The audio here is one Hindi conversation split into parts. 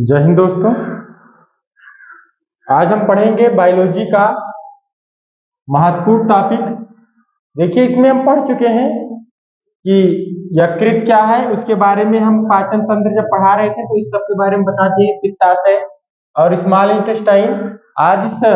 जय हिंद दोस्तों। आज हम पढ़ेंगे बायोलॉजी का महत्वपूर्ण टॉपिक। देखिए, इसमें हम पढ़ चुके हैं कि यकृत क्या है, उसके बारे में हम पाचन तंत्र जब पढ़ा रहे थे तो इस सब के बारे में बताते हैं, पित्ताशय और स्मॉल इंटेस्टाइन। आज इस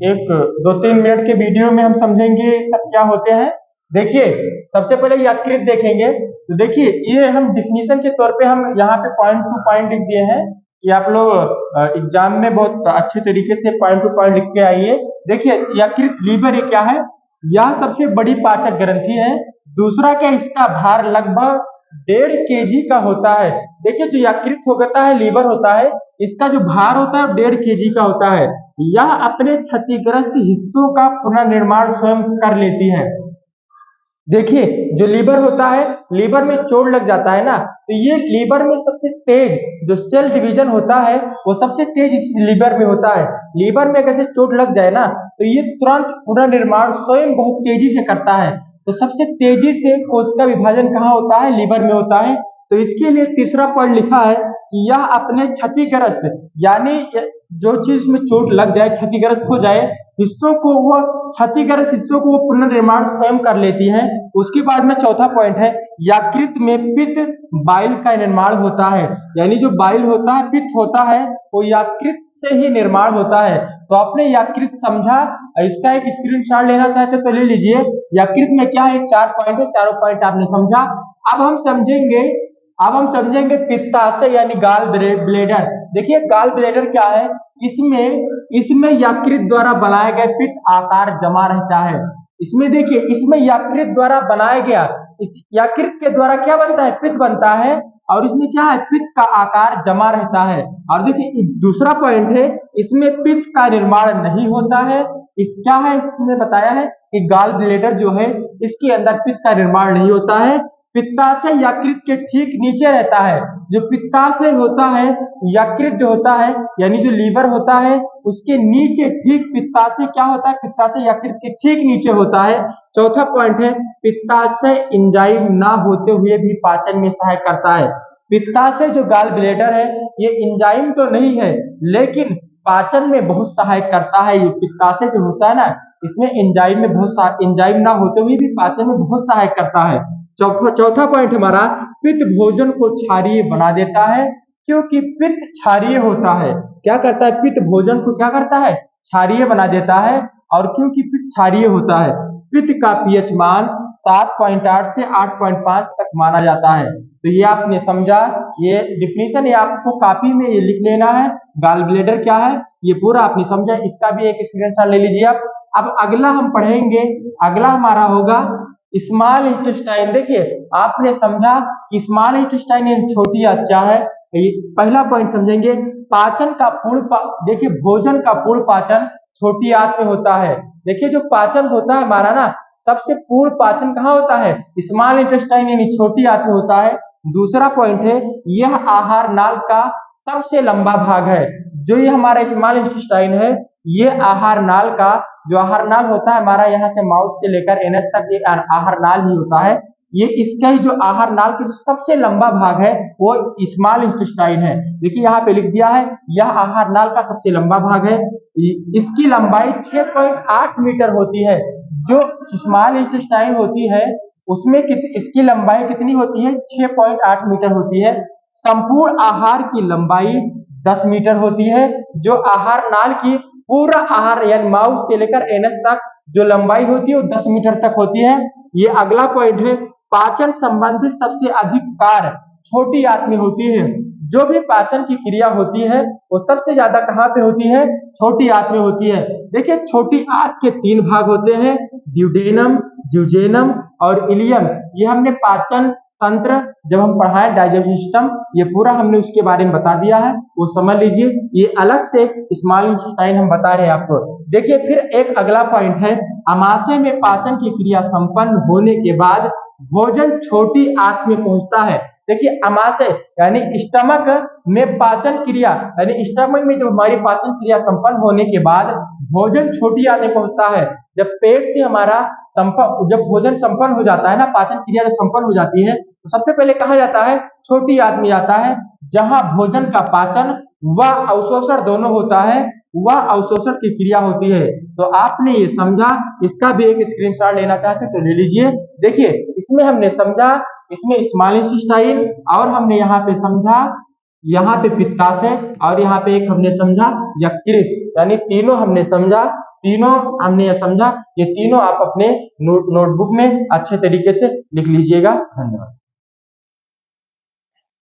एक 2-3 मिनट के वीडियो में हम समझेंगे सब क्या होते हैं। देखिए, सबसे पहले यकृत देखेंगे तो देखिए, ये हम डिफिनीशन के तौर पे हम यहाँ पे पॉइंट टू पॉइंट लिख दिए हैं कि आप लोग एग्जाम में बहुत अच्छे तरीके से पॉइंट टू पॉइंट लिख के आइए। देखिए, यकृत लीवर ये क्या है, यह सबसे बड़ी पाचक ग्रंथि है। दूसरा क्या, इसका भार लगभग 1.5 kg का होता है। देखिए, जो यकृत होता है, लीवर होता है, इसका जो भार होता है 1.5 kg का होता है। यह अपने क्षतिग्रस्त हिस्सों का पुनर्निर्माण स्वयं कर लेती है। देखिए, जो लीवर होता है, लीवर में चोट लग जाता है ना, तो ये लीवर में सबसे तेज जो सेल डिवीजन होता है वो सबसे तेज इस लीवर में होता है। लीवर में अगर चोट लग जाए ना तो ये तुरंत पुनर्निर्माण स्वयं बहुत तेजी से करता है। तो सबसे तेजी से कोश का विभाजन कहाँ होता है, लीवर में होता है। तो इसके लिए तीसरा पॉइंट लिखा है कि यह अपने क्षतिग्रस्त, यानी जो चीज में चोट लग जाए, क्षतिग्रस्त हो जाए हिस्सों को, वो क्षतिग्रस्त हिस्सों को वो पुनर्निर्माण स्वयं कर लेती है। उसके बाद में चौथा पॉइंट है, यकृत में पित्त बाइल का निर्माण होता है। यानी जो बाइल होता है, पित्त होता है, वो यकृत से ही निर्माण होता है। तो आपने यकृत समझा, इसका एक स्क्रीनशॉट लेना चाहते तो ले लीजिए। यकृत में क्या है, 4 पॉइंट है, चारों पॉइंट आपने समझा। अब हम समझेंगे पित्ताशय यानी गाल ब्लेडर। देखिए, गाल ब्लेडर क्या है, इसमें यकृत द्वारा बनाया गया पित्त आकार जमा रहता है। इसमें देखिए, इसमें यकृत द्वारा बनाया गया, इस यकृत के द्वारा क्या बनता है, पित्त बनता है, और इसमें क्या है, पित्त का आकार जमा रहता है। और देखिए, दूसरा पॉइंट है, इसमें पित्त का निर्माण नहीं होता है। इस क्या है, इसमें बताया है कि गाल ब्लेडर जो है, इसके अंदर पित्त का निर्माण नहीं होता है। पित्ताशय यकृत के ठीक नीचे रहता है। जो पित्ताशय होता है, यकृत जो होता है, यानी जो लीवर होता है, उसके नीचे ठीक पित्ताशय क्या होता है, पित्ताशय यकृत के ठीक नीचे होता है। चौथा पॉइंट है, पित्ताशय एंजाइम ना होते हुए भी पाचन में सहायता करता है। पित्ताशय जो गाल ब्लेडर है, ये एंजाइम तो नहीं है, लेकिन पाचन में बहुत सहायता करता है। ये पित्ताशय जो होता है ना, इसमें एंजाइम ना होते हुए भी पाचन में बहुत सहायता करता है। चौथा पॉइंट हमारा, पित्त भोजन को क्षारीय बना देता है, क्योंकि पित्त क्षारीय होता है। क्या करता है, पित्त भोजन को क्या करता है, क्षारीय बना देता है। और क्योंकि पित्त क्षारीय होता है, पित्त का पीएच मान 7.8 से 8.5 तक माना जाता है। तो ये आपने समझा, ये डिफिनीशन, ये आपको कॉपी में ये लिख लेना है। गाल ब्लेडर क्या है ये पूरा आपने समझा, इसका भी एक स्क्रीनशॉट ले लीजिए आप। अब अगला हम पढ़ेंगे, अगला हमारा होगा स्मॉल इंटेस्टाइन। देखिए, आपने समझा कि स्मॉल इंटेस्टाइन छोटी आंत क्या है। पहला पॉइंट समझेंगे, पाचन का देखिए, भोजन का पूर्ण पाचन छोटी आंत में होता है। देखिए, जो पाचन होता है हमारा ना, सबसे पूर्ण पाचन कहाँ होता है, स्मॉल इंटेस्टाइन यानी छोटी आंत में होता है। दूसरा पॉइंट है, यह आहार नाल का सबसे लंबा भाग है। जो ये हमारा स्मॉल इंटेस्टाइन है, ये आहार नाल का, जो आहार नाल होता है हमारा, यहाँ से माउथ से लेकर एनस तक ये आहार नाल ही होता है। ये इसका ही जो आहार नाल का जो सबसे लंबा भाग है वो स्मॉल इंटेस्टाइन है। देखिए, यहाँ पे लिख दिया है, यह आहार नाल का सबसे लंबा भाग है। इसकी लंबाई 6.8 मीटर होती है। जो स्मॉल इंटेस्टाइन होती है उसमें इसकी लंबाई कितनी होती है, 6.8 मीटर होती है। संपूर्ण आहार की लंबाई 10 मीटर होती है। जो आहार नाल की पूरा आहार यानी माउथ से लेकर एनस तक जो लंबाई होती है वो 10 मीटर तक होती है। ये अगला पॉइंट है, पाचन संबंधित सबसे अधिक कार्य छोटी आंत में होती है। जो भी पाचन की क्रिया होती है वो सबसे ज्यादा कहाँ पे होती है, छोटी आंत में होती है। देखिए, छोटी आंत के 3 भाग होते हैं, ड्यूडेनम, ज्यूजेनम और इलियम। ये हमने पाचन तंत्र जब हम पढ़ाए, डाइजेस्टिव सिस्टम, ये पूरा हमने उसके बारे में बता दिया है, वो समझ लीजिए। ये अलग से स्मॉल इंटेस्टाइन हम बता रहे हैं आपको। देखिए, फिर एक अगला पॉइंट है, अमाशय में पाचन की क्रिया संपन्न होने के बाद भोजन छोटी आंत में पहुंचता है। देखिए, अमाशय यानी स्टमक में पाचन क्रिया, यानी स्टमक में जब हमारी पाचन क्रिया संपन्न होने के बाद भोजन छोटी आंत में पहुंचता है। जब पेट से हमारा जब भोजन संपन्न हो जाता है ना, पाचन क्रिया जब संपन्न हो जाती है, तो सबसे पहले कहा जाता है छोटी आंत में जाता है, जहां भोजन का पाचन व अवशोषण दोनों होता है, वह अवशोषण की क्रिया होती है। तो आपने ये समझा, इसका भी एक स्क्रीनशॉट लेना चाहते तो ले लीजिए। देखिए इसमें हमने समझा, इसमें स्मॉल इंटेस्टाइन, और हमने यहाँ पे समझा यहाँ पे पित्ताशय, और यहाँ पे एक हमने समझा यकृत, यानी तीनों हमने समझा, तीनों हमने ये समझा। ये तीनों आप अपने नोटबुक में अच्छे तरीके से लिख लीजिएगा। धन्यवाद।